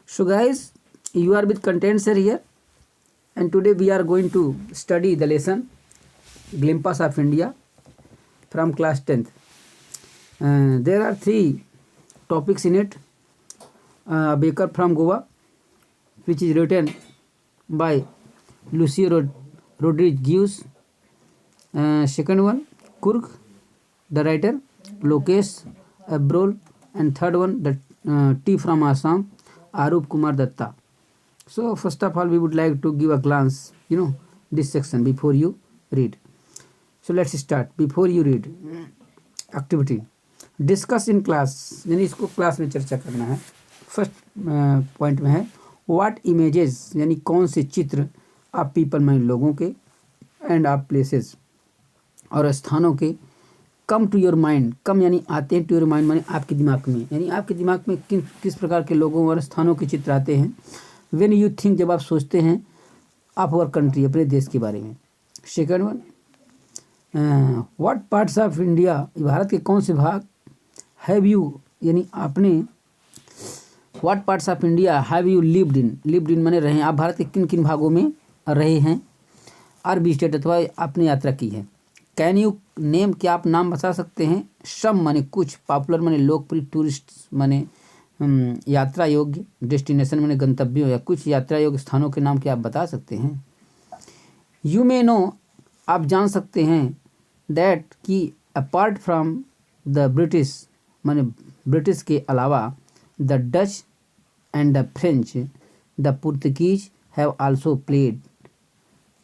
So guys, you are with content sir here, and today we are going to study the lesson Glimpse of India from class 10th. There are three topics in it. Baker from Goa, which is written by Lucio Rodriguez. Second one, Kurg, the writer, Lokesh Abrol, and third one, the T from Assam, Arup Kumar Datta. So first of all, we would like to give a glance, this section before you read. So let's start. Before you read, activity discuss in class, यानी इसको class में चर्चा करना है. First point में है what images, यानी कौन से चित्र आप पीपल में लोगों के एंड आप प्लेसेस और स्थानों के कम टू योर माइंड, कम यानी आते हैं, टू योर माइंड माने आपके दिमाग में, यानी आपके दिमाग में किस प्रकार के लोगों और स्थानों के चित्र आते हैं. व्हेन यू थिंक, जब आप सोचते हैं ऑफ अवर कंट्री, अपने देश के बारे में. Second one, what parts of India, Bharat के कौन से भाग, हैव यू यानी आपने, what parts of India have you lived in माने रहे हैं, आप भारत के किन किन भागों में रहे हैं, आर विजिटेड अथवा आपने यात्रा की है. कैन यू नेम, क्या आप नाम बता सकते हैं, सम माने कुछ, पॉपुलर माने लोकप्रिय, टूरिस्ट माने यात्रा योग्य, डेस्टिनेशन माने गंतव्य या कुछ यात्रा योग्य स्थानों के नाम क्या आप बता सकते हैं. यू मे नो, आप जान सकते हैं, दैट कि अपार्ट फ्रॉम द ब्रिटिश माने ब्रिटिश के अलावा, the Dutch and the French, the Portuguese have also played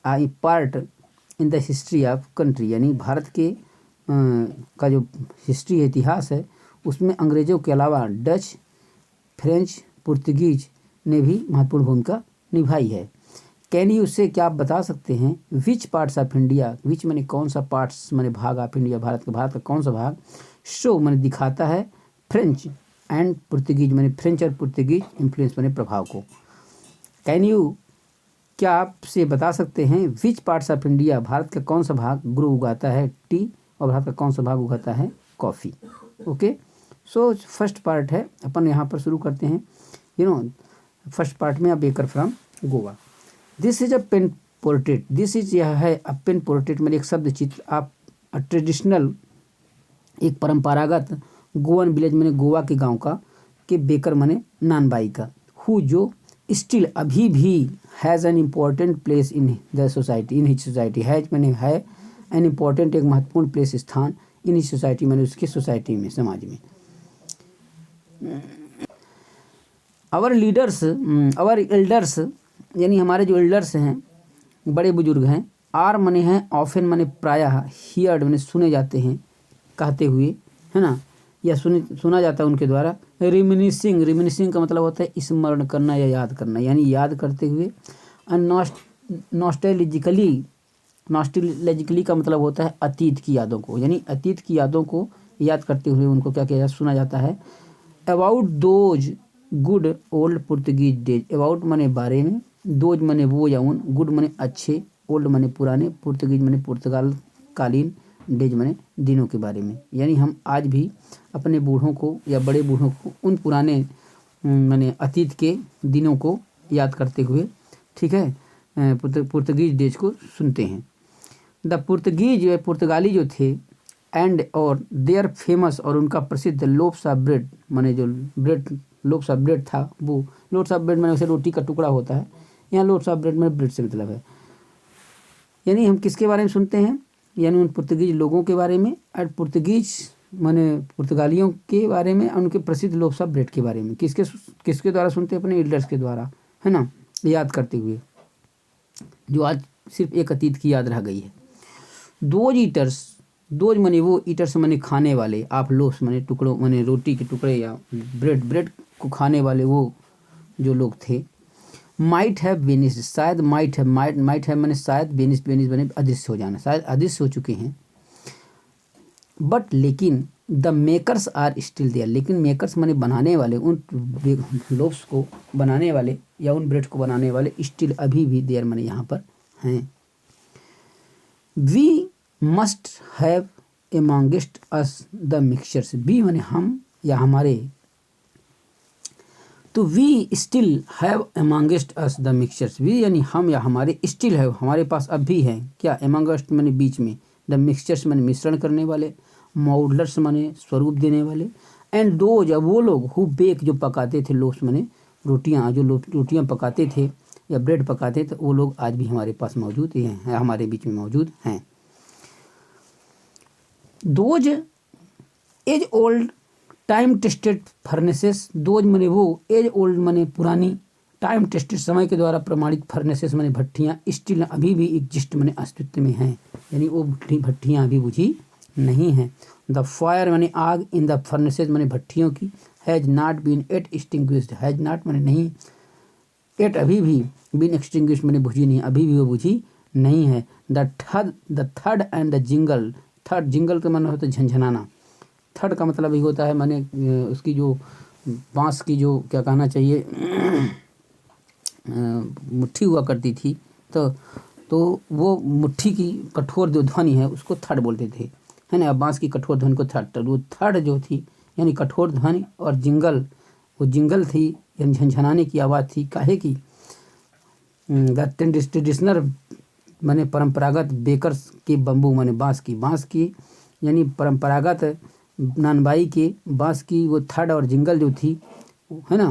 I part in the history of country, यानी भारत के का जो हिस्ट्री है, इतिहास है, उसमें अंग्रेज़ों के अलावा डच, फ्रेंच, पुर्तगीज ने भी महत्वपूर्ण भूमिका निभाई है. कैन यू से, क्या आप बता सकते हैं, विच पार्ट्स ऑफ इंडिया, विच माने कौन सा, पार्ट्स माने भाग ऑफ इंडिया, भारत का कौन सा भाग, शो माने दिखाता है, फ्रेंच एंड पुर्तगीज माने फ्रेंच और पुर्तगीज इन्फ्लुएंस माने प्रभाव को. कैन यू, क्या आपसे बता सकते हैं, which parts of India, Bharat का कौन सा भाग ग्रो उगाता है, टी, और भारत का कौन सा भाग उगाता है, coffee. Okay, so first part है, अपन यहाँ पर शुरू करते हैं. फर्स्ट पार्ट में, baker from Goa. This is a pen portrait, this is, यह है अ पेन पोर्ट्रेट मेरे एक शब्द चित्र, आप ट्रेडिशनल, एक परंपरागत गोवन विलेज मैंने गोवा के गांव का, के बेकर माने नानबाई का, हु जो स्टिल अभी भी has an important place in the society, in his society, has मैंने है एन इम्पॉर्टेंट, एक महत्वपूर्ण प्लेस, स्थान, इन हिज सोसाइटी मैंने उसकी सोसाइटी में, समाज में. आवर लीडर्स, आवर एल्डर्स, यानी हमारे जो एल्डर्स हैं, बड़े बुजुर्ग हैं, आर मने हैं, ऑफन मने प्रायः, हियर्ड मने सुने जाते हैं, कहते हुए, है ना, या सुना जाता है उनके द्वारा. रिमिनिसिंग का मतलब होता है स्मरण करना या याद करना, यानी याद करते हुए. नॉस्टैल्जिकली का मतलब होता है अतीत की यादों को, यानी अतीत की यादों को याद करते हुए उनको क्या किया, सुना जाता है. About those good old Portuguese days, about माने बारे में, दोज माने वो या उन, गुड माने अच्छे, ओल्ड माने पुराने, पुर्तगीज माने पुर्तगाल कालीन, डेज माने दिनों के बारे में. यानी हम आज भी अपने बूढ़ों को या बड़े बूढ़ों को उन पुराने माने अतीत के दिनों को याद करते हुए, ठीक है, पुर्तगीज डेज को सुनते हैं. द पुर्तगीज, पुर्तगाली जो थे, एंड और देयर फेमस, और उनका प्रसिद्ध लोप्स ऑफ ब्रेड, माने जो ब्रेड, लोप्स ऑफ ब्रेड था, वो लोट्स ऑफ ब्रेड माने उसे रोटी का टुकड़ा होता है, यहाँ लोट्स ऑफ ब्रेड में ब्रेड से मतलब है. यानी हम किसके बारे में सुनते हैं, यानी उन पुर्तगीज लोगों के बारे में, और पुर्तगीज माने पुर्तगालियों के बारे में, और उनके प्रसिद्ध लोप्स ऑफ ब्रेड के बारे में. किसके द्वारा सुनते हैं, अपने एल्डर्स के द्वारा, है ना, याद करते हुए, जो आज सिर्फ एक अतीत की याद रह गई है. दोज ईटर्स, दोज माने वो, ईटर्स माने खाने वाले, आप लोप्स माने टुकड़ों माने रोटी के टुकड़े, या ब्रेड को खाने वाले वो जो लोग थे. माइट हैव वेनिस्ड, शायद, माइट है माने शायद, वेनिस्ड बने अदृश्य हो जाना, शायद अदृश्य हो चुके हैं. बट लेकिन, the makers are still there, लेकिन मेकर्स माने बनाने वाले, उन लोव्स को बनाने वाले या उन ब्रेड को बनाने वाले, स्टिल अभी भी देयर माने यहाँ पर हैं. We must have amongst us the mixtures, we माने हम या हमारे, तो we still have amongst us the mixtures, we यानी हम या हमारे, स्टिल है हमारे पास अब भी है क्या, अमंगस्ट माने बीच में, द मिक्सचर्स माने मिश्रण करने वाले, मॉडलर्स माने स्वरूप देने वाले, एंड दोज वो लोग हु बेक जो पकाते थे, लोफ्स माने रोटियां, जो रोटियां पकाते थे या ब्रेड पकाते थे, वो लोग आज भी हमारे पास मौजूद हैं, हमारे बीच में मौजूद हैं। Those age old time tested furnaces, those माने वो, एज ओल्ड माने पुरानी, टाइम टेस्टेड समय के द्वारा प्रमाणित, फर्नेसेस माने भट्टियाँ, स्टिल अभी भी एग्जिस्ट माने अस्तित्व में हैं, यानी वो भट्टियाँ अभी बुझी नहीं हैं। द फायर माने आग, इन द फर्नेसेस माने भट्टियों की, has not been at extinguished, has not माने नहीं, एट अभी भी, बीन एक्सटिंग्विश्ड माने बुझी नहीं, अभी भी वो बुझी नहीं है। The third and the jingle, third jingle का माने होता है झंझनाना, थर्ड का मतलब ये होता है माने उसकी जो बांस की जो क्या कहना चाहिए मुट्ठी हुआ करती थी, तो वो मुट्ठी की कठोर जो ध्वनि है उसको थर्ड बोलते थे, है ना। बांस की कठोर ध्वनि को थर्ड, तो वो थर्ड जो थी यानी कठोर ध्वनि, और जिंगल वो जिंगल थी यानी झंझनाने की आवाज़ थी, काहे की, द ट्रेडिशनल माने परंपरागत, बेकर्स के बम्बू माने बांस की यानी परंपरागत नानबाई के बांस की वो थर्ड और जिंगल जो थी, है ना,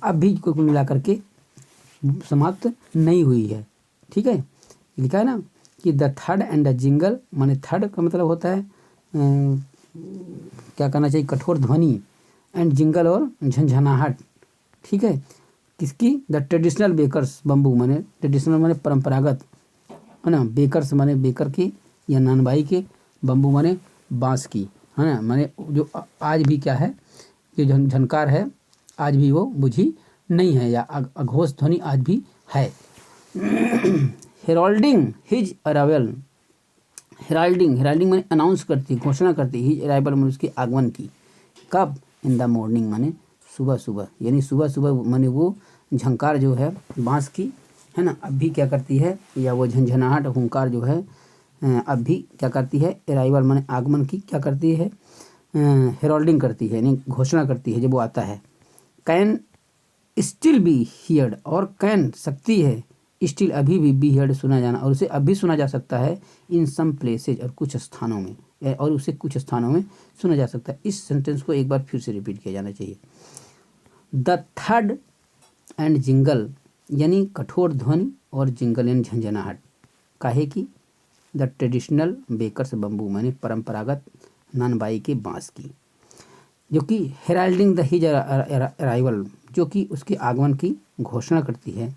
अब भी कुल मिला करके समाप्त नहीं हुई है। ठीक है, लिखा है ना कि the third and the jingle, माने थर्ड का मतलब होता है क्या कहना चाहिए, कठोर ध्वनि, एंड जिंगल और झंझनाहट। ठीक है, किसकी, द ट्रेडिशनल बेकर्स बम्बू, माने ट्रेडिशनल माने परंपरागत, है ना, बेकर्स माने बेकर की या नानबाई के, बम्बू माने बांस की, है ना, माने जो आज भी क्या है, जो झनकार है आज भी वो बुझी नहीं है, या अघोष ध्वनि आज भी है। हेराल्डिंग हिज अराइवल, हेराल्डिंग माने अनाउंस करती, घोषणा करती, हिज अराइवल माने उसके आगमन की, कब, इन द मॉर्निंग माने सुबह सुबह, यानी सुबह सुबह माने वो झंकार जो है बांस की, है ना, अब भी क्या करती है, या वो झंझनाहट हुंकार जो है अब भी क्या करती है, अराइवल माने आगमन की क्या करती है, हेराल्डिंग करती है, यानी घोषणा करती है जब वो आता है। कैन स्टिल बी हियर्ड, और कैन सकती है, स्टिल अभी भी बी हियर्ड सुना जाना, और उसे अभी सुना जा सकता है, इन सम प्लेसेज और कुछ स्थानों में, और उसे कुछ स्थानों में सुना जा सकता है। इस सेंटेंस को एक बार फिर से रिपीट किया जाना चाहिए। द थर्ड एंड जिंगल यानी कठोर ध्वनि, और जिंगल यानी झंझनाहट, काहे की, द ट्रेडिशनल बेकर्स बम्बू माने परंपरागत नानबाई के बांस की, जो कि हेराल्डिंग द हिज अराइवल, जो कि उसके आगमन की घोषणा करती है।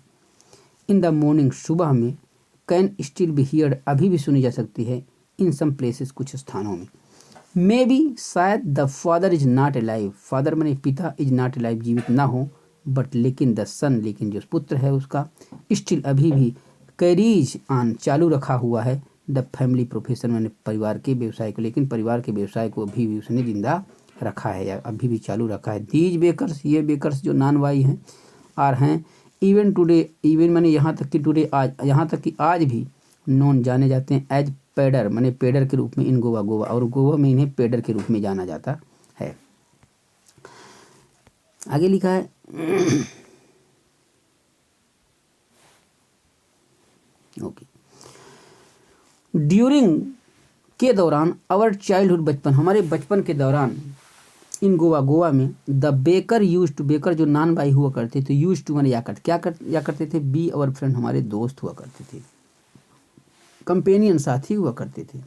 इन द मॉर्निंग सुबह में, कैन स्टिल बी हियर्ड अभी भी सुनी जा सकती है, इन सम प्लेसेस कुछ स्थानों में। मे बी शायद, the father is not alive, father माने पिता, इज नॉट अलाइव जीवित ना हो, बट लेकिन द सन लेकिन जो पुत्र है उसका, स्टिल अभी भी, कैरीज ऑन चालू रखा हुआ है, द फैमिली प्रोफेशन माने परिवार के व्यवसाय को, लेकिन परिवार के व्यवसाय को अभी भी उसने जिंदा रखा है, या अभी भी चालू रखा है। दीज बेकर्स, ये बेकर्स जो नानबाई हैं, आर हैं, इवन टुडे, इवन माने यहाँ तक कि टुडे आज, यहाँ तक कि आज भी, नॉन जाने जाते हैं, एज पेडर माने पेडर के रूप में, इन गोवा, गोवा और गोवा में इन्हें पेडर के रूप में जाना जाता है। आगे लिखा है ओके, ड्यूरिंग के दौरान, आवर चाइल्डहुड बचपन, हमारे बचपन के दौरान, इन गोवा, गोवा में, the baker use to, baker जो नानबाई हुआ करते थे, यूज टू माने या करते थे, बी आवर फ्रेंड हमारे दोस्त हुआ करते थे, कंपेनियन साथी हुआ करते थे,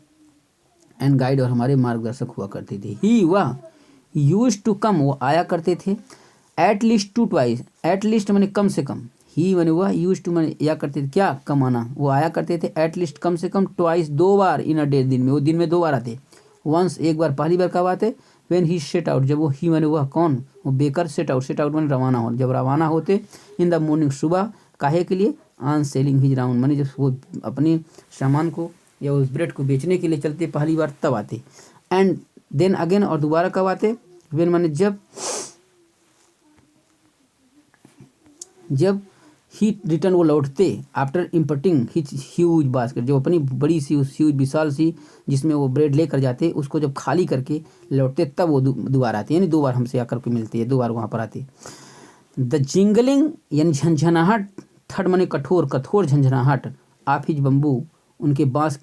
एंड गाइड और हमारे मार्गदर्शक हुआ करते थे। ही वह, यूज टू कम वो आया करते थे, at least two twice, at least माने कम से कम, ही माने वह, यूज टू माने या करते थे क्या, कमाना, वो आया करते थे, एट लीस्ट कम से कम, ट्वाइस दो बार, इन अ डे दिन में, वो दिन में 2 बार आते, वंस एक बार, पहली बार कब आते, व्हेन ही सेट आउट, जब वो, ही माने वह कौन, वो बेकर, सेट आउट माने रवाना हो, जब रवाना होते, इन द मॉर्निंग सुबह, काहे के लिए, ऑन सेलिंग हिज राउंड माने जब वो अपने सामान को या उस ब्रेड को बेचने के लिए चलते पहली बार तब आते, एंड देन अगेन और दोबारा कब आते, व्हेन माने जब ही रिटर्न वो लौटते, आफ्टर इम्पर्टिंग हिज ह्यूज बास्केट, जो अपनी बड़ी सी उस ह्यूज विशाल सी जिसमें वो ब्रेड लेकर जाते, उसको जब खाली करके लौटते तब वो दोबारा आते, यानी 2 बार हमसे आकर के मिलते हैं, 2 बार वहाँ पर आते। द जिंगलिंग यानी झंझनाहट, थर्ड माने कठोर, कठोर झंझनाहट ऑफ हिज बम्बू, उनके बांस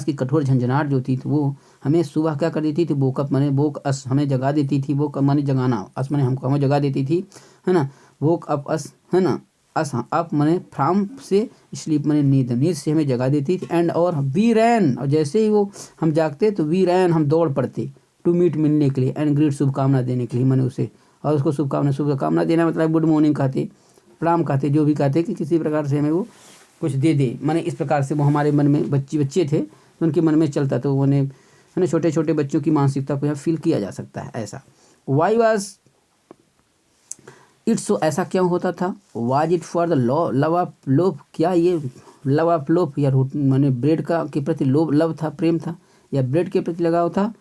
की कठोर झंझनाहट जो थी तो वो हमें सुबह क्या कर देती थी, वोकअप माने वोक अस, हमें जगा देती थी, वोक माने जगाना, अस माने हमको, हमें जगा देती थी, है ना, वोक अप अस, है ना, अस अप माने फ्राम से, स्लीप माने नींद, नींद से हमें जगा देती थी। एंड और वी रैन, और जैसे ही वो हम जागते तो वी रैन, हम दौड़ पड़ते, टू मीट, मिलने के लिए, एंड ग्रीट, शुभकामना देने के लिए, मैंने उसे, और उसको शुभकामना देना मतलब गुड मॉर्निंग कहते, प्रणाम कहते, जो भी कहते कि किसी प्रकार से हमें वो कुछ दे दे, माने इस प्रकार से वो हमारे मन में, बच्चे थे तो उनके मन में चलता, तो उन्हें, है ना, छोटे छोटे बच्चों की मानसिकता को यहाँ फील किया जा सकता है ऐसा। वाई वॉज इट सो, ऐसा क्यों होता था, was it for the love of लोभ, क्या ये लव ऑफ लोभ या माने ब्रेड का के प्रति लोभ, लव था, प्रेम था, या ब्रेड के प्रति लगाव था,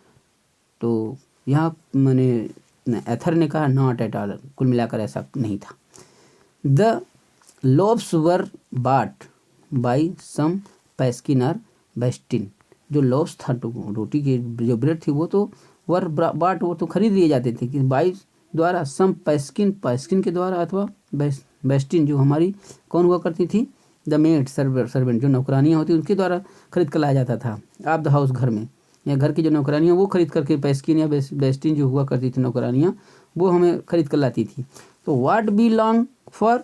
तो यहाँ मैंने एथर ने कहा नॉट एट ऑल, कुल मिलाकर ऐसा नहीं था। द लोव्स वर बाट बाई सम पैस्किन और बेस्टिन, जो लोव्स था, रोटी की जो ब्रेड थी वो तो वर बाट, वो तो खरीद लिए जाते थे कि बाई द्वारा, सम पैस्किन के द्वारा, अथवा बेस्टिन जो हमारी कौन हुआ करती थी, द मेड, सर्वेंट जो नौकरानियाँ होती उनके द्वारा खरीद कर लाया जाता था, आप द हाउस, घर में, या घर की जो नौकरानियाँ वो खरीद करके, पैस्किन या बेस्टिन जो हुआ करती थी नौकरानियाँ, वो हमें खरीद कर लाती थी। तो what we long for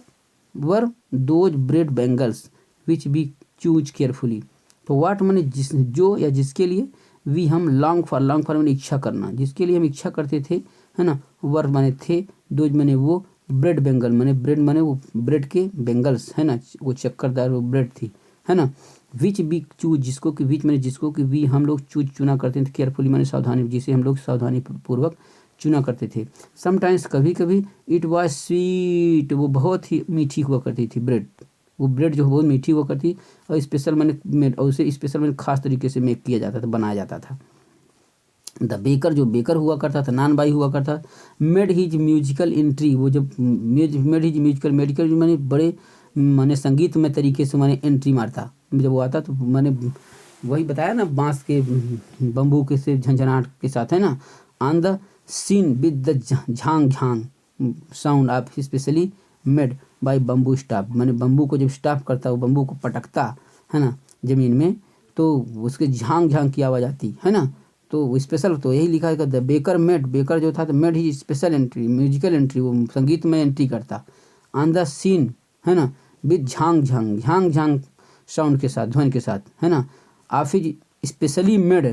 were those bread bangles which we choose carefully, तो व्हाट माने जिस, जो या जिसके लिए, वी हम, लॉन्ग फॉर माने इच्छा करना, जिसके लिए हम इच्छा करते थे, है ना, वर माने थे, दोज माने वो, ब्रेड बेंगल माने ब्रेड, माने वो ब्रेड के बेंगल्स, है ना, वो चक्करदार वो ब्रेड थी, है ना, विच बी चूज, जिसको कि विच माने जिसको कि वी हम लोग चुना करते थे, केयरफुली माने सावधानी, जिसे हम लोग सावधानी पूर्वक चुना करते थे। समटाइम्स, कभी कभी, इट वाज स्वीट, वो बहुत ही मीठी हुआ करती थी ब्रेड, वो ब्रेड जो बहुत मीठी हुआ करती, और स्पेशल मैंने, और उसे स्पेशल मैंने खास तरीके से मेक किया जाता था, बनाया जाता था। द बेकर, जो बेकर हुआ करता था, नान बाई हुआ करता, मेड हिज म्यूजिकल एंट्री, वो जब मेड हिज मेडिकल मैंने बड़े माने संगीत में तरीके से मैंने एंट्री मारता, जब वो आता तो मैंने वही बताया ना, बांस के बम्बू के से झंझनाहट के साथ, है ना, on the scene with the झांग झांग sound of specially made by bamboo staff, मैंने बम्बू को जब स्टाफ करता, वो बम्बू को पटकता, है ना, ज़मीन में, तो उसके झांग झांग की आवाज़ आती, है ना, तो स्पेशल, तो यही लिखा है द बेकर मेड, बेकर जो था तो मेड ही स्पेशल एंट्री, म्यूजिकल एंट्री, वो संगीत में एंट्री करता, ऑन द सीन, है ना, विद झांग झांग साउंड के साथ, ध्वनि के साथ, है ना, ऑफिज स्पेशली मेड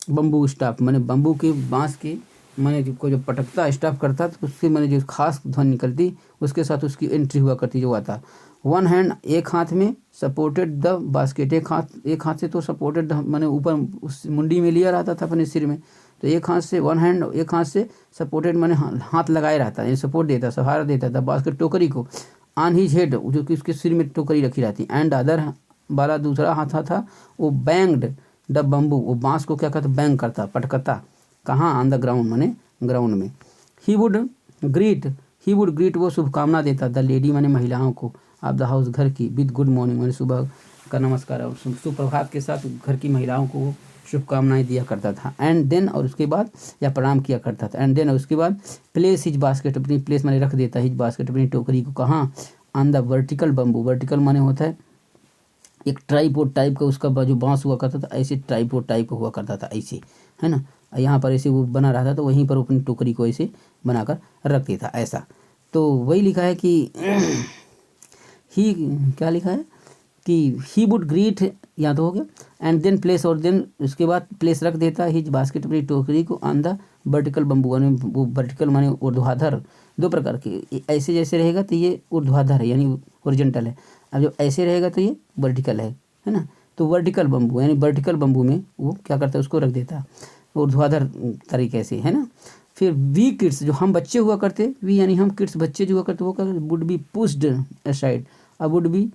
बम्बू स्टाफ, मैंने बम्बू के बांस के मैंने को जो पटकता, स्टाफ करता, तो उससे मैंने जो खास ध्वनि निकलती, उसके साथ उसकी एंट्री हुआ करती, जो आता। वन हैंड, एक हाथ में, सपोर्टेड द बास्केट, एक हाथ से तो सपोर्टेड मैंने ऊपर उस मुंडी में लिया रहता था अपने सिर में, तो एक हाथ से, वन हैंड, एक हाथ से सपोर्टेड मैंने हाथ लगाए रहता, ये सपोर्ट देता, सहारा देता था बास्केट, टोकरी को, ऑन हिज हेड, जो कि उसके सिर में टोकरी रखी रहती, एंड अदर वाला दूसरा हाथ था वो बैंग्ड द बम्बू, वो बांस को क्या करता, बैंग करता, पटकता, कहाँ, ऑन द ग्राउंड माने ग्राउंड में। ही वुड ग्रीट, वो शुभकामना देता, द लेडी माने महिलाओं को, ऑफ द हाउस, घर की, विद गुड मॉर्निंग माने सुबह का नमस्कार, और सुप्रभात के साथ घर की महिलाओं को शुभकामनाएं दिया करता था। एंड देन, और उसके बाद, या प्रणाम किया करता था, एंड देन, और उसके बाद, प्लेस हिज बास्केट, अपनी प्लेस माने रख देता, हिज बास्केट, अपनी टोकरी को, कहाँ, on the vertical bamboo, vertical माने होता है एक ट्राइपोड टाइप का, उसका जो बांस हुआ करता था, ऐसे ट्राइपोड टाइप का हुआ करता था, ऐसे, है ना, यहाँ पर ऐसे वो बना रहा था, तो वहीं पर अपनी टोकरी को ऐसे बनाकर रख देता, ऐसा। तो वही लिखा है कि ही, क्या लिखा है कि ही वुड ग्रीट, यहाँ तो हो गया, एंड देन प्लेस, और देन उसके बाद प्लेस रख देता हिज बास्केट, अपनी टोकरी को, ऑन द वर्टिकल बम्बू, यानी वो वर्टिकल माने ऊर्ध्वाधर, दो प्रकार के, ऐसे जैसे रहेगा तो ये ऊर्ध्वाधर है, यानी ओरिजेंटल है, अब जो ऐसे रहेगा तो ये वर्टिकल है ना, तो वर्टिकल बम्बू, यानी वर्टिकल बम्बू में वो क्या करता है, उसको रख देता ऊर्ध्वाधर तरीके से, है ना। फिर वी किड्स, जो हम बच्चे हुआ करते, वी यानी हम, किड्स बच्चे जो हुआ करते, वो क्या वुड बी पुश्ड असाइड, अब वुड बी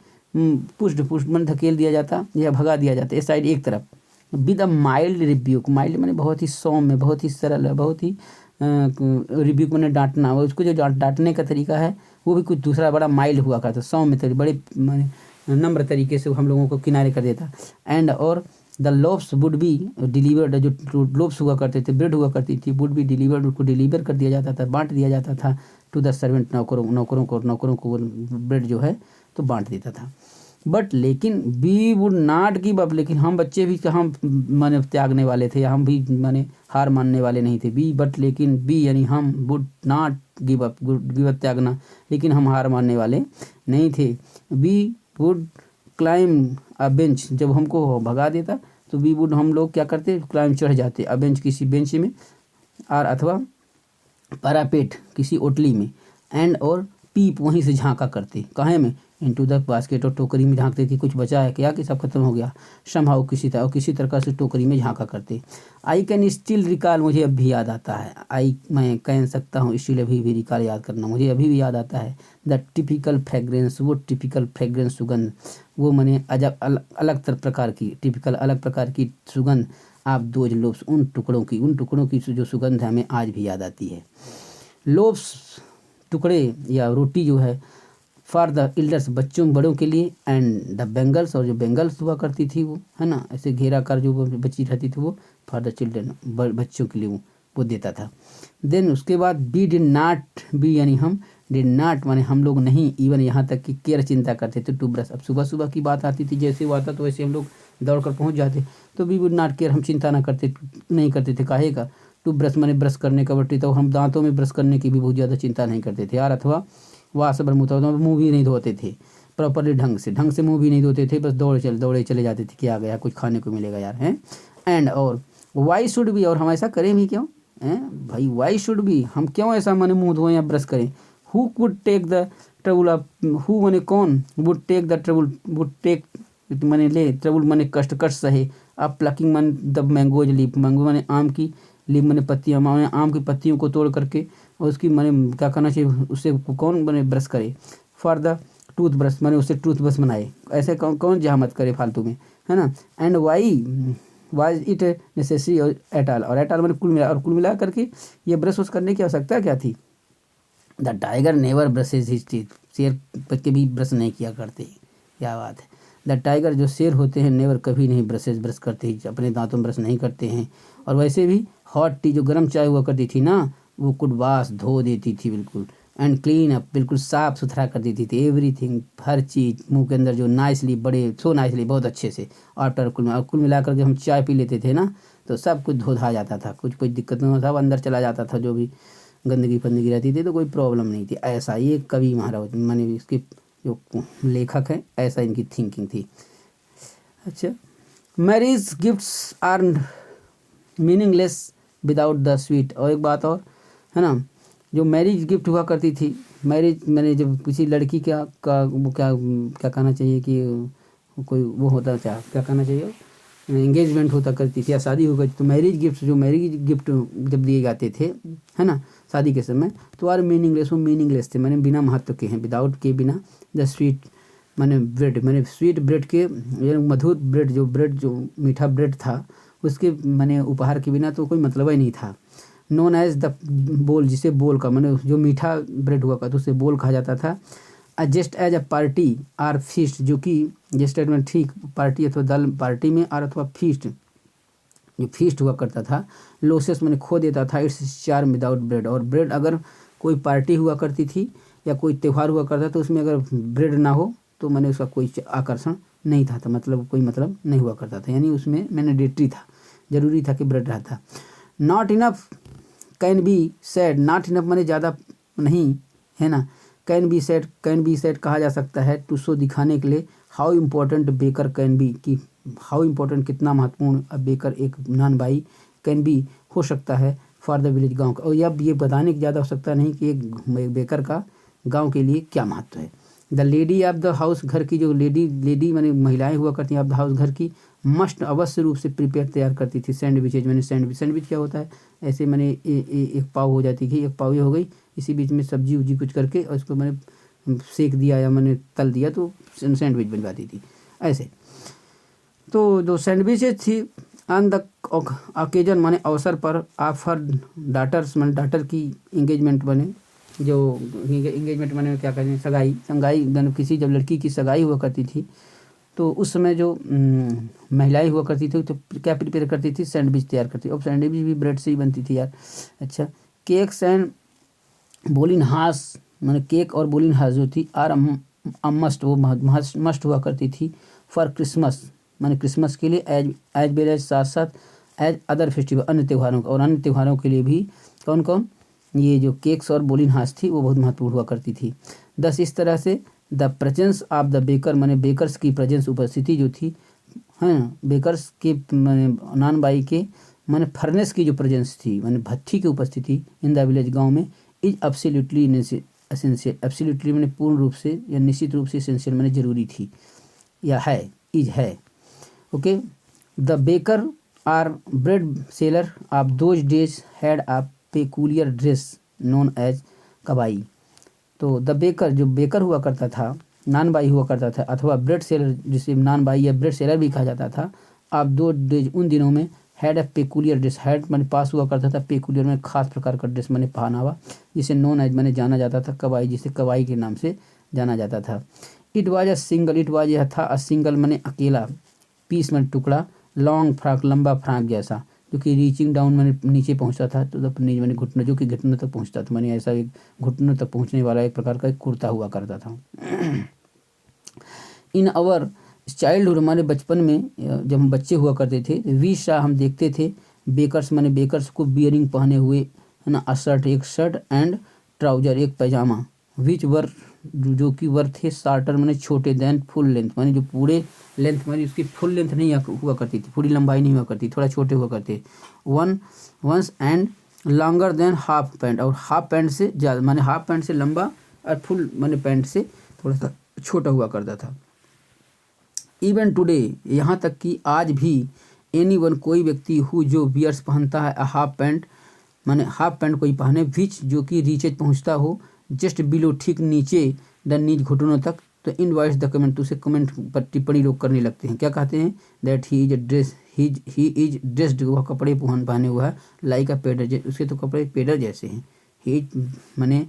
पुश्ड मन धकेल दिया जाता या भगा दिया जाता ए साइड, एक तरफ, with a mild rebuke, mild मैंने बहुत ही सौम्य, बहुत ही सरल, बहुत ही रिब्यूक मैंने डांटना, उसको जो डांटने का तरीका है वो भी कुछ दूसरा बड़ा माइल्ड हुआ करता, सौम्य तरीके, बड़े मैंने नम्र तरीके से हम लोगों को किनारे कर देता। एंड और the loaves would be delivered, जो लोव्स हुआ करते थे, ब्रेड हुआ करती थी, वुड बी डिलीवर्ड, उसको डिलीवर कर दिया जाता था, बांट दिया जाता था, टू द सर्वेंट, नौकरों को ब्रेड जो है तो बांट देता था। बट लेकिन we would not give up, लेकिन हम बच्चे भी हम माने त्यागने वाले थे, या हम भी माने हार मानने वाले नहीं थे। बी बट लेकिन बी यानी हम, would not give up, give up त्यागना, लेकिन हम हार मानने वाले नहीं थे। We would climb a bench, जब हमको भगा देता तो वी वुड, हम लोग क्या करते, क्लाइम चढ़ जाते अ बेंच, किसी बेंच में, और अथवा पैरापेट किसी ओटली में, एंड और पीप वहीं से झांका करते, काहे में, इनटू द बास्केट, और टोकरी में झांकते कि कुछ बचा है क्या, कि सब खत्म हो गया, समहाउ किसी तरह, और किसी तरह से टोकरी में झांका करते। आई कैन स्टिल रिकॉल, मुझे अब भी याद आता है, आई मैं कह सकता हूँ, स्टिल अभी भी, रिकॉल याद करना, मुझे अभी भी याद आता है। द टिपिकल फ्रेग्रेंस, वो टिपिकल फ्रेग्रेंस सुगंध, वो मैंने अजब अलग प्रकार की, टिपिकल अलग प्रकार की सुगंध, आप दोज लोब्स, उन टुकड़ों की जो सुगंध है हमें आज भी याद आती है। लोब्स टुकड़े या रोटी जो है, फॉर द एल्डर्स, बच्चों बड़ों के लिए, एंड द बेंगल्स, और जो बेंगल्स हुआ करती थी वो, है ना, ऐसे घेरा कर जो बची रहती थी, वो फॉर द चिल्ड्रन, बच्चों के लिए वो देता था। देन उसके बाद बी डिड नॉट, बी यानी हम, डिड नॉट माने हम लोग नहीं, इवन यहाँ तक कि केयर चिंता करते थे, टू ब्रश, अब सुबह सुबह की बात आती थी, जैसे वो आता तो वैसे हम लोग दौड़ कर पहुँच जाते, तो वी वुड नॉट केयर, हम चिंता नहीं करते थे, काहे का, टू ब्रश माने ब्रश करने का, बटी तो हम दांतों में ब्रश करने की भी बहुत ज़्यादा चिंता नहीं करते थे यार, अथवा वास ब्रह्मता, मुँह भी नहीं धोते थे प्रॉपरली, ढंग से मुँह भी नहीं धोते थे, बस दौड़े चले जाते थे कि आ गया कुछ खाने को मिलेगा यार, हैं। एंड और वाई शुड बी, और हम ऐसा करें भी क्यों, हैं भाई, वाई शुड बी, हम क्यों ऐसा माने मुँह धोएं या ब्रश करें। Who could take the trouble of, who माने कौन, would take the trouble, would take माने ले, ट्रबल माने कष्ट सहे, अब प्लकिंग मन द मैंगोज लीफ, मैंगो माने आम की, लीफ माने पत्तियाँ, माने आम की पत्तियों को तोड़ करके, और उसकी माने क्या करना चाहिए, उससे कौन बने ब्रश करे, फॉर द टूथ ब्रश माने उससे टूथ ब्रश बनाए, ऐसे कौन जहामत करे फालतू में, है ना। And why was it necessary at all, और एट ऑल माने कुल मिला करके ये ब्रश उस करने की आवश्यकता क्या थी। The tiger never brushes his teeth, शेर के भी ब्रश नहीं किया करते, क्या बात है। द टाइगर, जो शेर होते हैं, नेवर कभी नहीं ब्रश करते, अपने दांतों में ब्रश नहीं करते हैं। और वैसे भी हॉट टी, जो गर्म चाय हुआ करती थी ना, वो कुड वाश, धो देती थी बिल्कुल, एंड क्लीन अप, बिल्कुल साफ़ सुथरा कर देती थी, एवरीथिंग, हर चीज़ मुंह के अंदर जो नाइसली, सो नाइसली, बहुत अच्छे से। आफ्टर कुल मिला करके हम चाय पी लेते थे ना, तो सब कुछ धो धा जाता था, कुछ दिक्कत नहीं था, अंदर चला जाता था, जो भी गंदगी फंदगी रहती थी तो कोई प्रॉब्लम नहीं थी। ऐसा ये कवि महाराज माने इसके जो लेखक हैं, ऐसा इनकी थिंकिंग थी। अच्छा, marriage gifts are meaningless without the sweet, और एक बात और है ना, जो मैरिज गिफ्ट हुआ करती थी, मैरिज मैंने जब किसी लड़की का वो क्या कहना चाहिए कि कोई वो होता था, क्या कहना चाहिए, एंगेजमेंट होता करती थी या शादी हो गई, तो मैरिज गिफ्ट जब दिए जाते थे, है ना, शादी के समय, तो आर मीनिंगलेस, वो मीनिंगलेस थे, मैंने बिना महत्व के हैं, विदाउट के बिना, द स्वीट मैंने ब्रेड, मैंने स्वीट ब्रेड के, मधुर ब्रेड जो मीठा ब्रेड था, उसके मैंने उपहार के बिना तो कोई मतलब ही नहीं था। नोन एज द बोल, जिसे बोल का मैंने, जो मीठा ब्रेड हुआ करता उसे बोल कहा जाता था। Just as a party or feast, जो कि जस्ट एज में ठीक पार्टी अथवा दल पार्टी में, और अथवा फीस्ट, जो फीस्ट हुआ करता था, लोसेस मैंने खो देता था इट्स चार्म विदाउट ब्रेड, और ब्रेड, अगर कोई पार्टी हुआ करती थी या कोई त्यौहार हुआ करता तो उसमें अगर ब्रेड ना हो तो मैंने उसका कोई आकर्षण नहीं था, मतलब कोई मतलब नहीं हुआ करता था, यानी उसमें मैंडेटरी था, जरूरी था कि ब्रेड रहता। Not enough can be sad, not enough माने ज़्यादा नहीं, है ना, कैन बी सेड कहा जा सकता है, टू शो दिखाने के लिए, how important baker can be, कि हाउ इम्पोर्टेंट कितना महत्वपूर्ण अब बेकर एक नान बाई कैन बी हो सकता है, फॉर द विलेज गाँव का, और अब ये बताने की ज़्यादा आवश्यकता नहीं कि एक बेकर का गाँव के लिए क्या महत्व है। The lady of the house, घर की जो लेडी माने महिलाएं हुआ करती हैं ऑफ द हाउस, घर की, मस्ट अवश्य रूप से प्रिपेयर तैयार करती थी सैंडविचेज, मैंने सैंडविच क्या होता है, ऐसे मैंने एक पाव हो जाती थी, एक पाव ये हो गई, इसी बीच में सब्जी उब्जी कुछ करके और उसको मैंने सेक दिया या मैंने तल दिया तो सैंडविच बन जाती थी ऐसे। तो जो सैंडविचेज थी ऑन द ओकेजन माने अवसर पर, ऑफ हर डाटर्स माने डाटर की एंगेजमेंट बने, जो एंगेजमेंट माने क्या कहते हैं, सगाई, किसी जब लड़की की सगाई हुआ करती थी तो उस समय जो महिलाएं हुआ करती थी तो क्या प्रिपेयर करती थी, सैंडविच तैयार करती, और सैंडविच भी ब्रेड से ही बनती थी यार। अच्छा, केक्स एंड बोलिन हास मैंने केक और बोलिन हास जो थी आर मस्ट, वो मस्ट हुआ करती थी फॉर क्रिसमस, मैंने क्रिसमस के लिए, एज एज वेल एज साथ साथ एज अदर फेस्टिवल, अन्य त्योहारों और अन्य त्योहारों के लिए भी कौन कौन ये जो केक्स और बोलिन हास थी वो बहुत महत्वपूर्ण हुआ करती थी। दस इस तरह से the presence of the baker मैंने बेकर्स की प्रेजेंस उपस्थिति जो थी है ना, बेकर्स के मैंने नान बाई के मैंने फर्नेस की जो प्रेजेंस थी मैंने भट्ठी की उपस्थिति इन द विलेज गांव में इज एब्सोल्युटली एसेंशियल, एब्सोल्युटली मैंने पूर्ण रूप से या निश्चित रूप से एसेंशियल मैंने जरूरी थी या है, इज है। Okay, the baker or bread seller of those days had a peculiar dress known as कबाई। तो द बेकर जो बेकर हुआ करता था, नान बाई हुआ करता था, अथवा ब्रेड सेलर जिसे नान बाई या ब्रेड सेलर भी कहा जाता था, आप दो डेज उन दिनों में had a peculiar dress, had मैंने पास हुआ करता था, पेकुलियर में खास प्रकार का ड्रेस मैंने पहनावा, जिसे नॉन एज मैंने जाना जाता था कबाई, जिसे कबाई के नाम से जाना जाता था। It was a single, it was यह था अ सिंगल मैंने अकेला, पीस मैंने टुकड़ा, लॉन्ग फ्रॉक लंबा फ्रॉक जैसा, जो कि रीचिंग डाउन मैंने नीचे पहुंचता था, तो अपनी मैंने घुटनों जो कि घुटनों तक पहुंचता था, मैंने ऐसा एक घुटनों तक पहुंचने वाला एक प्रकार का एक कुर्ता हुआ करता था। इन आवर चाइल्डहुड हमारे बचपन में जब हम बच्चे हुआ करते थे वी शाह हम देखते थे बेकर्स मैंने बेकर्स को बियरिंग पहने हुए है ना, शर्ट एक शर्ट एंड ट्राउजर एक पैजामा, विच वर जो कि वर थे शार्टर मैंने छोटे देन फुल लेंथ, मैंने जो पूरे लेंथ मैंने उसकी फुल लेंथ नहीं हुआ करती थी, पूरी लंबाई नहीं हुआ करती, थोड़ा छोटे हुआ करते, once and longer than half pant, और हाफ पैंट से ज़्यादा मैंने हाफ पैंट से लंबा और फुल मैंने पैंट से थोड़ा सा छोटा हुआ करता था। इवन टुडे यहाँ तक कि आज भी एनी वन कोई व्यक्ति हु जो बियर्स पहनता है हाफ पैंट माने हाफ पैंट कोई पहने विच जो कि रीचेज पहुँचता हो जस्ट बिलो ठीक नीचे द नीज घुटनों तक, तो इनवाइट्स द कमेंट, तो उसे कमेंट पर टिप्पणी लोग करने लगते हैं, क्या कहते हैं that he is dress he is dressed, वह कपड़े पहने हुआ है लाइक अ पेडर, उसके तो कपड़े पेडर जैसे हैं, ही माने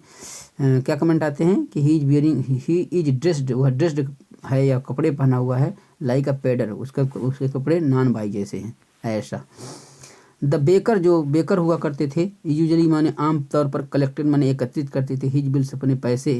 क्या कमेंट आते हैं कि he is bearing he is dressed, वह ड्रेस्ड है या कपड़े पहना हुआ है लाइक अ पेडर, उसके कपड़े नान बाई जैसे हैं ऐसा। द बेकर जो बेकर हुआ करते थे यूजुअली माने आम तौर पर कलेक्टेड माने एकत्रित करते थे हिज बिल्स अपने पैसे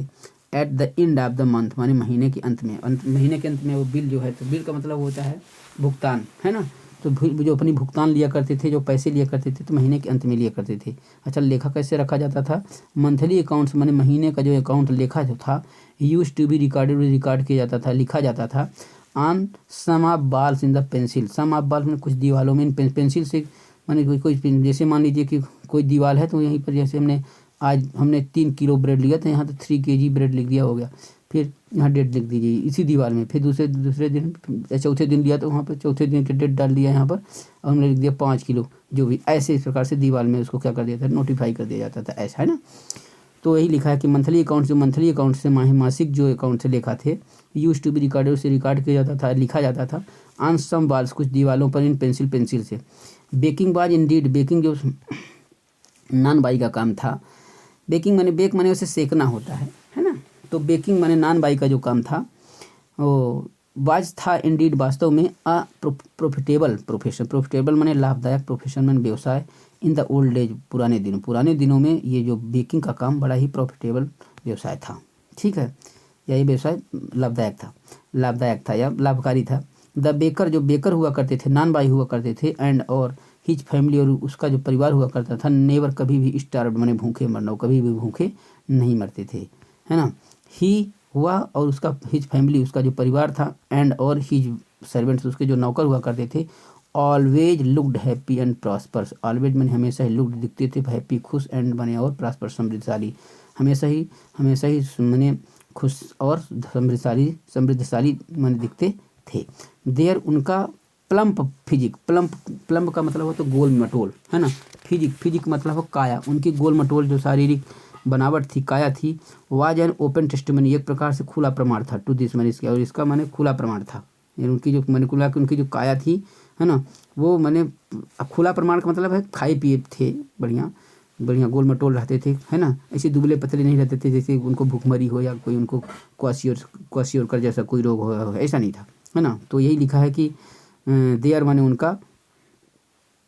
at the end of the month माने महीने के अंत में, महीने के अंत में वो बिल जो है, तो बिल का मतलब होता है भुगतान है ना, तो जो अपनी भुगतान लिया करते थे जो पैसे लिया करते थे तो महीने के अंत में लिया करते थे। अच्छा, लेखा कैसे रखा जाता था, मंथली अकाउंट्स माने महीने का जो अकाउंट लेखा जो था use to be recorded, record किया जाता था, लिखा जाता था on some of walls in the pencil, some of walls में कुछ दीवालों में पेंसिल से माने कोई जैसे मान लीजिए कि कोई दीवार है तो यहीं पर जैसे हमने 3 किलो ब्रेड लिया था, यहाँ तो 3 kg ब्रेड लिख दिया हो गया, फिर यहाँ डेट लिख दीजिए इसी दीवार में, फिर दूसरे दिन चौथे दिन लिया तो वहाँ पर चौथे दिन की डेट डाल दिया यहाँ पर और हमने लिख दिया 5 किलो, जो भी ऐसे इस प्रकार से दीवार में उसको क्या कर दिया था नोटिफाई कर दिया जाता था ऐसा है ना। तो यही लिखा है कि मंथली अकाउंट जो मंथली अकाउंट से मासिक जो अकाउंट से लेखा थे यूज टू बी रिकॉर्डेड, उसे रिकॉर्ड किया जाता था लिखा जाता था ऑन सम बाल्स कुछ दीवालों पर इन पेंसिल से। बेकिंग बाज इंडीड, बेकिंग जो नान बाई का काम था, बेकिंग माने बेक माने उसे सेकना होता है ना, तो बेकिंग माने नान बाई का जो काम था वो बाज था इंडीड वास्तव में अ प्रॉफिटेबल प्रोफेशन, प्रॉफिटेबल माने लाभदायक प्रोफेशन माने व्यवसाय इन द ओल्ड एज, पुराने दिनों में ये जो बेकिंग का काम बड़ा ही प्रॉफिटेबल व्यवसाय था, ठीक है, या ये व्यवसाय लाभदायक था या लाभकारी था। द बेकर जो बेकर हुआ करते थे नान बाई हुआ करते थे एंड और हिज फैमिली और उसका जो परिवार हुआ करता था नेवर कभी भी स्टार्व माने भूखे मरना, कभी भी भूखे नहीं मरते थे है ना। ही हुआ और उसका हिज फैमिली उसका जो परिवार था एंड और हिज सर्वेंट्स उसके जो नौकर हुआ करते थे always looked happy and prosperous, always मैंने हमेशा ही लुक्ड दिखते थे हैप्पी खुश एंड बने और प्रॉस्पर समृद्धशाली, हमेशा ही मैंने खुश और समृद्धशाली मैंने दिखते थे। देयर उनका प्लम्प फिजिक, प्लम्प का मतलब हो तो गोल मटोल है ना, फिजिक मतलब हो काया, उनकी गोल मटोल जो शारीरिक बनावट थी काया थी, वाज एन ओपन टेस्टिमनी एक प्रकार से खुला प्रमाण था टू दिस मैंने इसका और इसका मैंने खुला प्रमाण था, उनकी जो मैंने उनकी जो काया थी है ना वो मैंने खुला प्रमाण का मतलब है खाए पिए थे बढ़िया गोल मटोल रहते थे है ना, ऐसे दुबले पतले नहीं रहते थे जैसे उनको भूखमरी हो या कोई उनको क्वासियोर जैसा कोई रोग हो ऐसा नहीं था है ना। तो यही लिखा है कि देयर माने उनका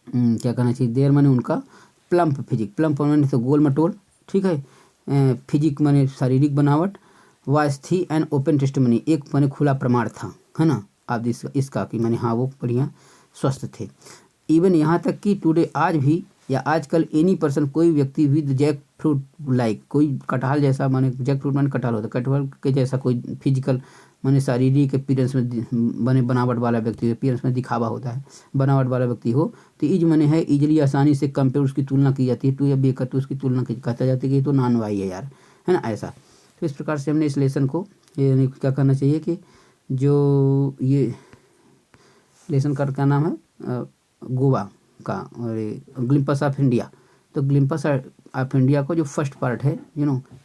क्या कहना चाहिए, देयर माने उनका प्लम्प फिजिक, प्लम्प माने तो गोल मटोल, ठीक है, फिजिक माने शारीरिक बनावट, वास थी एंड ओपन टेस्टमनी, एक माने खुला प्रमाण था, है ना, आप इसका कि माने हाँ वो बढ़िया स्वस्थ थे। इवन यहाँ तक कि टुडे आज भी या आजकल एनी पर्सन, कोई व्यक्ति विद जैक फ्रूट लाइक, कोई कटहल जैसा, माने जैक फ्रूट माने कटहल होता है, कटहल के जैसा कोई फिजिकल माने शारीरिक अपीयरेंस में बने बनावट वाला व्यक्ति, अपीयरेंस में दिखावा होता है, बनावट वाला व्यक्ति हो तो इज माने है इजिली, आसानी से कंपेयर, उसकी तुलना की जाती है, टू या बेकर, तो उसकी तुलना की कहता जाती है कि ये तो नॉन वाई है यार, है ना, ऐसा। तो इस प्रकार से हमने इस लेसन को यानी क्या करना चाहिए कि जो ये लेसन का क्या नाम है गोवा का, और ग्लिम्पस ऑफ इंडिया, तो ग्लिम्पस ऑफ इंडिया को जो फर्स्ट पार्ट है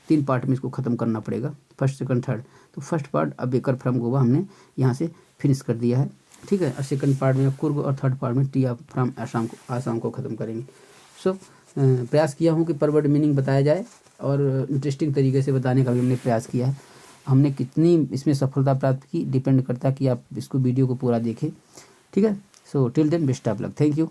3 पार्ट में इसको ख़त्म करना पड़ेगा, फर्स्ट सेकंड थर्ड। तो first part a baker from Goa हमने यहाँ से फिनिश कर दिया है, ठीक है। और सेकंड पार्ट में कुर्ग और थर्ड पार्ट में टी फ्रॉम आसाम को ख़त्म करेंगे। सो प्रयास किया हूँ कि पर वर्ड मीनिंग बताया जाए और इंटरेस्टिंग तरीके से बताने का भी हमने प्रयास किया है। हमने कितनी इसमें सफलता प्राप्त की डिपेंड करता है कि आप इसको वीडियो को पूरा देखें, ठीक है। So till then best of luck, thank you.